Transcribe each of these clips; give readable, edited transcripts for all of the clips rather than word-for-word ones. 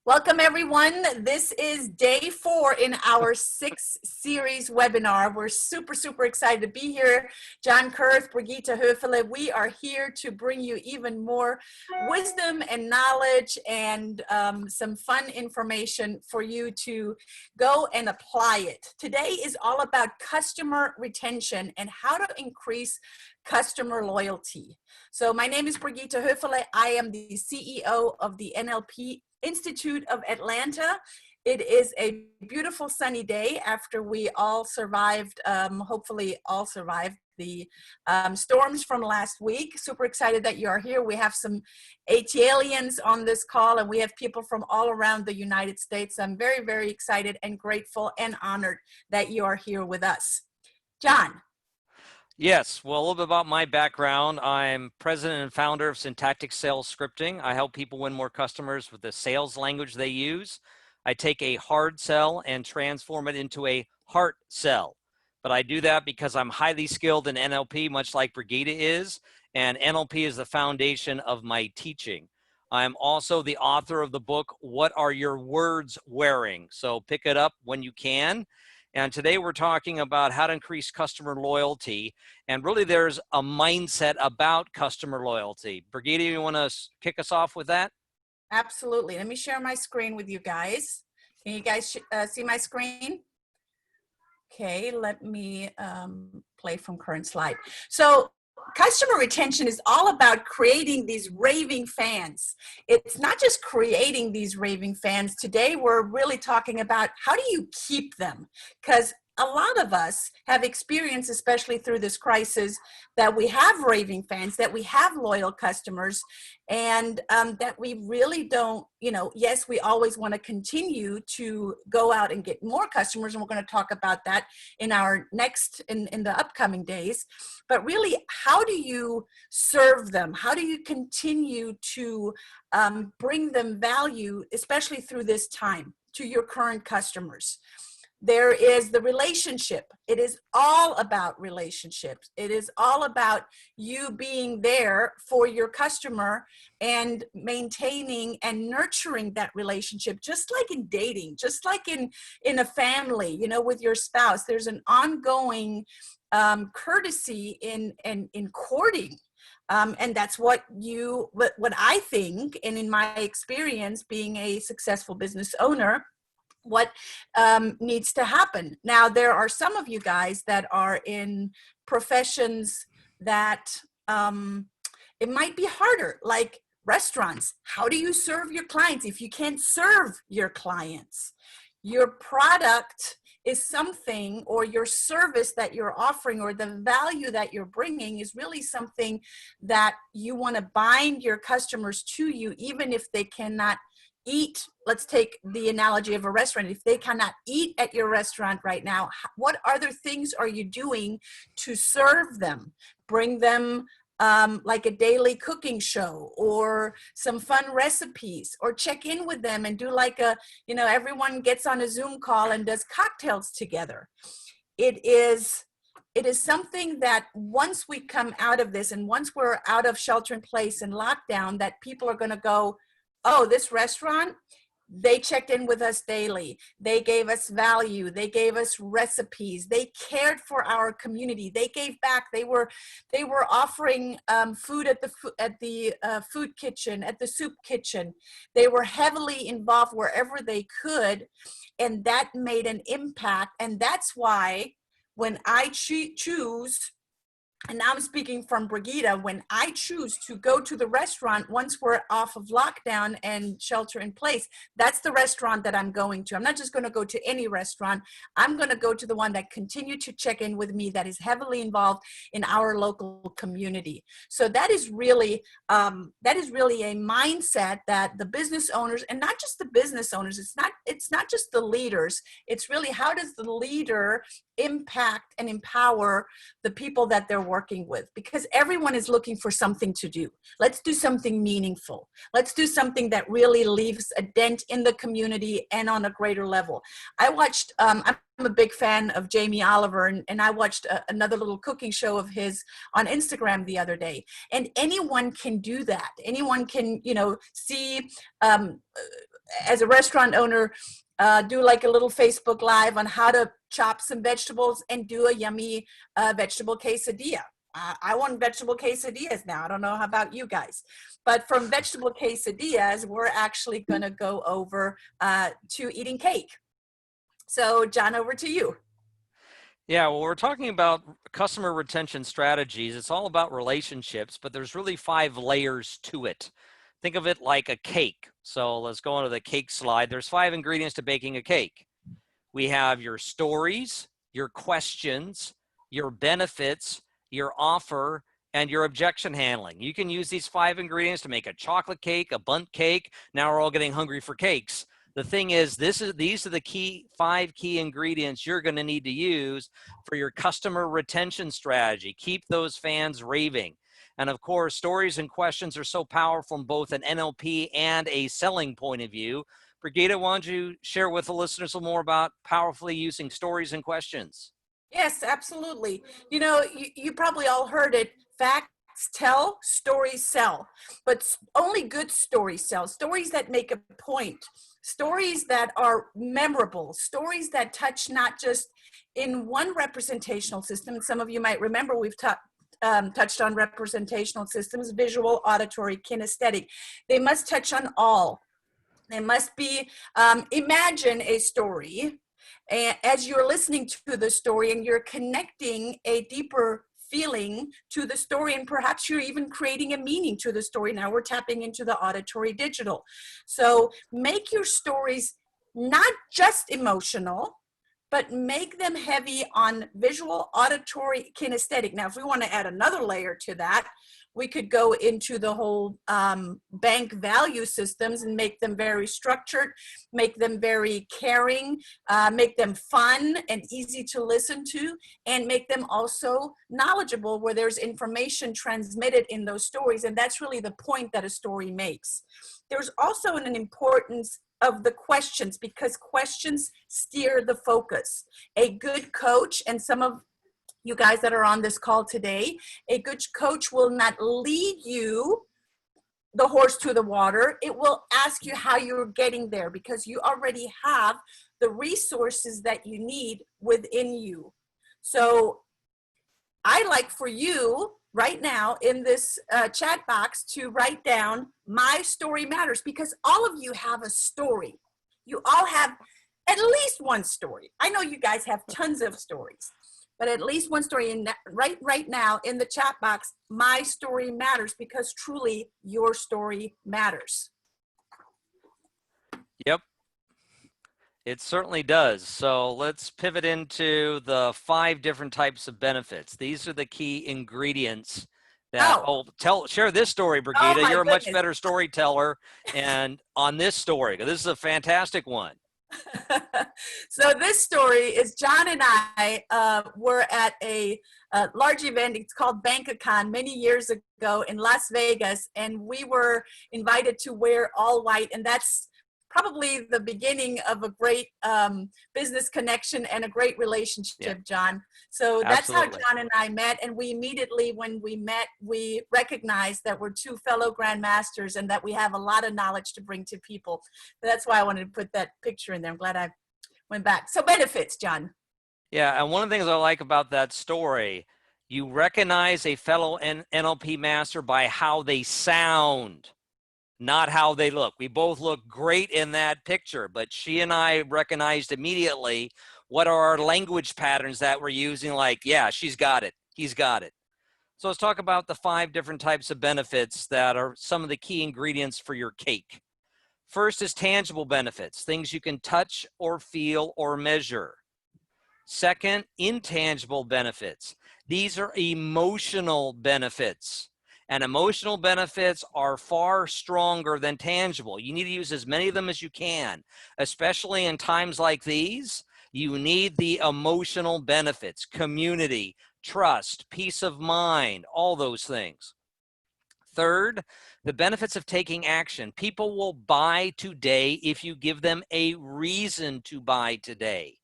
Welcome everyone. This is day 4 in our 6 series webinar. We're super excited to be here. John Kurth, Brigitta, Hoeferle, we are here to bring you even more wisdom and knowledge and some fun information for you to go and apply it. Today is all about customer retention and how to increase customer loyalty. So my name is Brigitta Hoeferle. I am the CEO of the NLP Institute of Atlanta. It is a beautiful sunny day after we all survived, hopefully all survived the storms from last week. Super excited that you are here. We have some ATLians on this call and we have people from all around the United States. I'm very excited and grateful and honored that you are here with us. John. Yes, well, a little bit about my background. I'm president and founder of Syntactic Sales Scripting. I help people win more customers with the sales language they use. I take a hard sell and transform it into a heart sell. But I do that because I'm highly skilled in NLP, much like Brigitta is, and NLP is the foundation of my teaching. I'm also the author of the book, What Are Your Words Wearing? So pick it up when you can. And today we're talking about how to increase customer loyalty. And really there's a mindset about customer loyalty. Brigitta, you want to kick us off with that? Absolutely. Let me share my screen with you guys. Can you guys see my screen? Okay, let me play from current slide. So customer retention is all about creating these raving fans. It's not just creating these raving fans. Today, we're really talking about how do you keep them? Because a lot of us have experienced, especially through this crisis, that we have raving fans, that we have loyal customers, and that we really don't, yes, we always want to continue to go out and get more customers, and we're going to talk about that in our next, in the upcoming days. But really, how do you serve them? How do you continue to bring them value, especially through this time, to your current customers? There is the relationship. It is all about relationships. It is all about you being there for your customer and maintaining and nurturing that relationship, just like in dating, just like in a family, with your spouse. There's an ongoing courtesy in courting. And that's what I think, and in my experience being a successful business owner, what needs to happen. Now, there are some of you guys that are in professions that it might be harder, like restaurants. How do you serve your clients if you can't serve your clients? Your product is something, or your service that you're offering, or the value that you're bringing is really something that you want to bind your customers to you, even if they cannot eat. Let's take the analogy of a restaurant. If they cannot eat at your restaurant right now, what other things are you doing to serve them? Bring them like a daily cooking show, or some fun recipes, or check in with them and do like a, everyone gets on a Zoom call and does cocktails together. It is something that once we come out of this, and once we're out of shelter in place and lockdown, that people are going to go, oh, this restaurant, they checked in with us daily. They gave us value. They gave us recipes. They cared for our community. They gave back. They were offering food at the food kitchen, at the soup kitchen. They were heavily involved wherever they could, and that made an impact. And that's why when I choose, and now I'm speaking from Brigitta, when I choose to go to the restaurant once we're off of lockdown and shelter in place, that's the restaurant that I'm going to. I'm not just going to go to any restaurant. I'm going to go to the one that continued to check in with me, that is heavily involved in our local community. So that is really a mindset that the business owners, and not just the business owners, it's not just the leaders. It's really, how does the leader impact and empower the people that they're working with? Because everyone is looking for something to do. Let's do something meaningful. Let's do something that really leaves a dent in the community and on a greater level. I watched, I'm a big fan of Jamie Oliver, and I watched another little cooking show of his on Instagram the other day. And anyone can do that. Anyone can, see as a restaurant owner, do like a little Facebook Live on how to chop some vegetables and do a yummy vegetable quesadilla. I want vegetable quesadillas now. I don't know how about you guys, but from vegetable quesadillas, we're actually going to go over to eating cake. So John, over to you. Yeah, well, we're talking about customer retention strategies. It's all about relationships, but there's really 5 layers to it. Think of it like a cake. So let's go on to the cake slide. There's 5 ingredients to baking a cake. We have your stories, your questions, your benefits, your offer, and your objection handling. You can use these 5 ingredients to make a chocolate cake, a bundt cake. Now we're all getting hungry for cakes. The thing is, these are the 5 key ingredients you're going to need to use for your customer retention strategy. Keep those fans raving. And of course, stories and questions are so powerful from both an NLP and a selling point of view. Brigitta, why don't you share with the listeners a little more about powerfully using stories and questions? Yes, absolutely. You know, you probably all heard it. Facts tell, stories sell. But only good stories sell. Stories that make a point. Stories that are memorable. Stories that touch not just in one representational system. Some of you might remember we've touched on representational systems: visual, auditory, kinesthetic. They must touch on all. They must be, imagine a story, and as you're listening to the story and you're connecting a deeper feeling to the story, and perhaps you're even creating a meaning to the story. Now we're tapping into the auditory digital. So make your stories not just emotional, but make them heavy on visual, auditory, kinesthetic. Now, if we want to add another layer to that, we could go into the whole bank value systems and make them very structured, make them very caring, make them fun and easy to listen to, and make them also knowledgeable, where there's information transmitted in those stories. And that's really the point that a story makes. There's also an importance of the questions, because questions steer the focus. A good coach, and some of you guys that are on this call today, a good coach will not lead you the horse to the water. It will ask you how you're getting there, because you already have the resources that you need within you. So I like for you right now in this chat box to write down "My story matters," because all of you have a story. You all have at least one story. I know you guys have tons of stories, but at least one story. And right now in the chat box, "My story matters," because truly your story matters. Yep, it certainly does. So let's pivot into the 5 different types of benefits. These are the key ingredients that, share this story, Brigitta. You're a much better storyteller and on this story. This is a fantastic one. So this story is John and I were at a large event. It's called BankaCon many years ago in Las Vegas, and we were invited to wear all white, and that's probably the beginning of a great business connection and a great relationship, John. So that's how John and I met, and we immediately, when we met, we recognized that we're 2 fellow Grandmasters and that we have a lot of knowledge to bring to people. So that's why I wanted to put that picture in there. I'm glad I went back. So benefits, John. Yeah, and one of the things I like about that story, you recognize a fellow NLP master by how they sound, not how they look. We both look great in that picture, but she and I recognized immediately what are our language patterns that we're using, like, yeah, she's got it, he's got it. So let's talk about the 5 different types of benefits that are some of the key ingredients for your cake. First is tangible benefits, things you can touch or feel or measure. Second, intangible benefits. These are emotional benefits. And emotional benefits are far stronger than tangible. You need to use as many of them as you can, especially in times like these. You need the emotional benefits: community, trust, peace of mind, all those things. Third, the benefits of taking action. People will buy today if you give them a reason to buy today.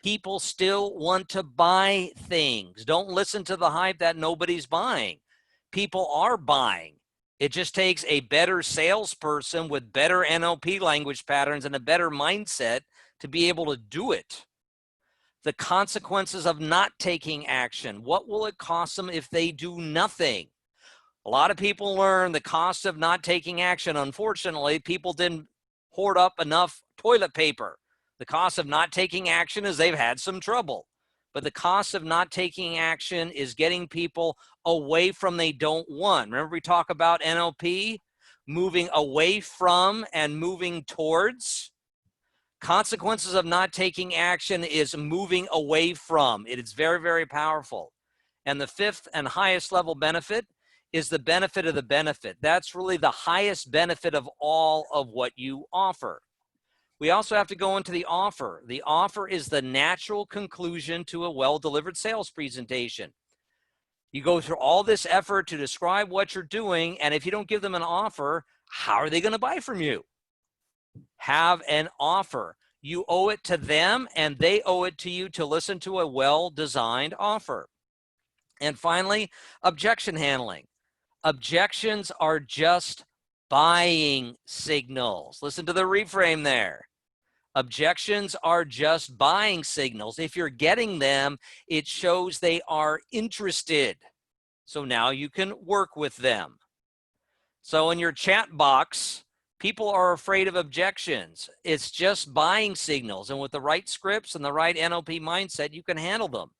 People still want to buy things. Don't listen to the hype that nobody's buying. People are buying. It just takes a better salesperson with better NLP language patterns and a better mindset to be able to do it. The consequences of not taking action. What will it cost them if they do nothing? A lot of people learn the cost of not taking action. Unfortunately, people didn't hoard up enough toilet paper. The cost of not taking action is they've had some trouble. But the cost of not taking action is getting people away from they don't want. Remember we talk about NLP, moving away from and moving towards. Consequences of not taking action is moving away from. It is very, very powerful. And the fifth and highest level benefit is the benefit of the benefit. That's really the highest benefit of all of what you offer. We also have to go into the offer. The offer is the natural conclusion to a well-delivered sales presentation. You go through all this effort to describe what you're doing, and if you don't give them an offer, how are they going to buy from you? Have an offer. You owe it to them, and they owe it to you to listen to a well-designed offer. And finally, objection handling. Objections are just buying signals. Listen to the reframe there. Objections are just buying signals. If you're getting them, it shows they are interested. So now you can work with them. So in your chat box, people are afraid of objections. It's just buying signals. And with the right scripts and the right NLP mindset, you can handle them.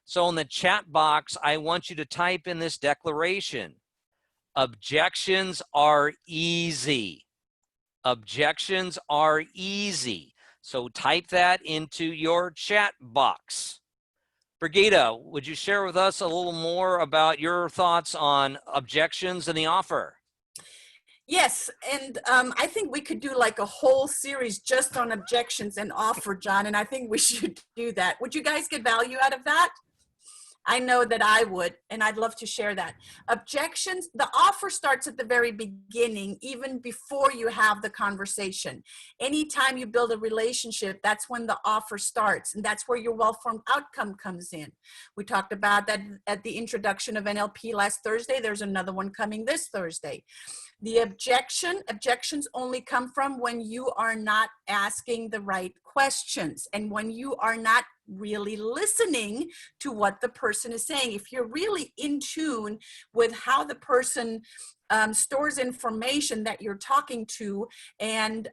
So in the chat box, I want you to type in this declaration. Objections are easy. Objections are easy. So type that into your chat box. Brigitta, would you share with us a little more about your thoughts on objections and the offer? Yes, and I think we could do like a whole series just on objections and offer, John, and I think we should do that. Would you guys get value out of that? I know that I would, and I'd love to share that. Objections, the offer starts at the very beginning, even before you have the conversation. Anytime you build a relationship, that's when the offer starts, and that's where your well-formed outcome comes in. We talked about that at the introduction of NLP last Thursday. There's another one coming this Thursday. The objections only come from when you are not asking the right questions and when you are not really listening to what the person is saying. If you're really in tune with how the person stores information that you're talking to and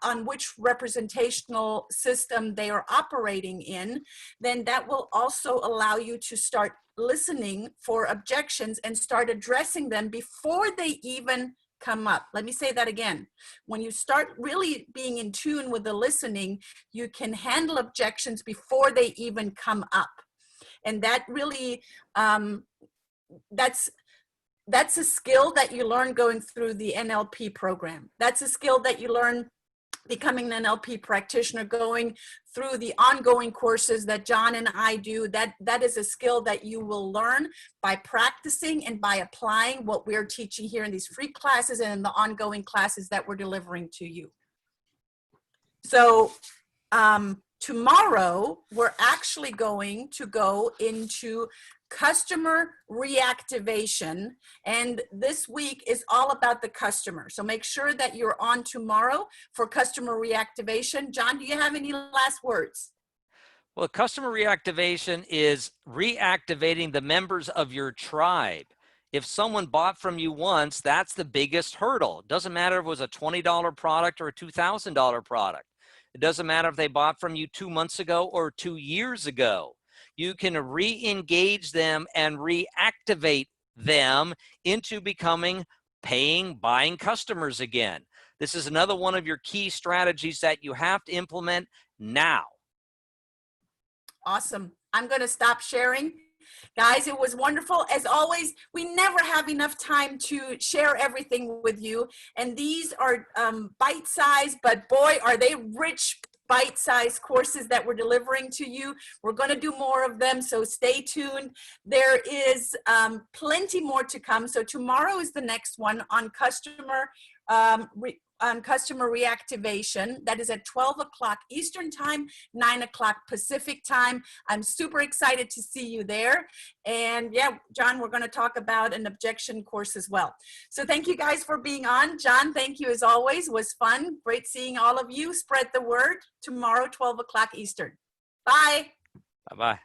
on which representational system they are operating in, then that will also allow you to start listening for objections and start addressing them before they even come up. Let me say that again. When you start really being in tune with the listening, you can handle objections before they even come up. And that really, that's a skill that you learn going through the NLP program. That's a skill that you learn becoming an NLP practitioner, going through the ongoing courses that John and I do. That is a skill that you will learn by practicing and by applying what we're teaching here in these free classes and in the ongoing classes that we're delivering to you. So tomorrow, we're actually going to go into customer reactivation, and this week is all about the customer. So make sure that you're on tomorrow for customer reactivation. John, do you have any last words? Well, customer reactivation is reactivating the members of your tribe. If someone bought from you once, that's the biggest hurdle. It doesn't matter if it was a $20 product or a $2,000 product. It doesn't matter if they bought from you 2 months ago or 2 years ago. You can re-engage them and reactivate them into becoming paying, buying customers again. This is another one of your key strategies that you have to implement now. Awesome. I'm going to stop sharing. Guys, it was wonderful. As always, we never have enough time to share everything with you. And these are bite-sized, but boy, are they rich bite-sized courses that we're delivering to you. We're going to do more of them, so stay tuned. There is plenty more to come. So tomorrow is the next one on customer on customer reactivation. That is at 12 o'clock Eastern time, 9 o'clock Pacific time. I'm super excited to see you there. And yeah, John, we're going to talk about an objection course as well. So thank you guys for being on. John, thank you as always. It was fun. Great seeing all of you. Spread the word. Tomorrow, 12 o'clock Eastern. Bye. Bye-bye.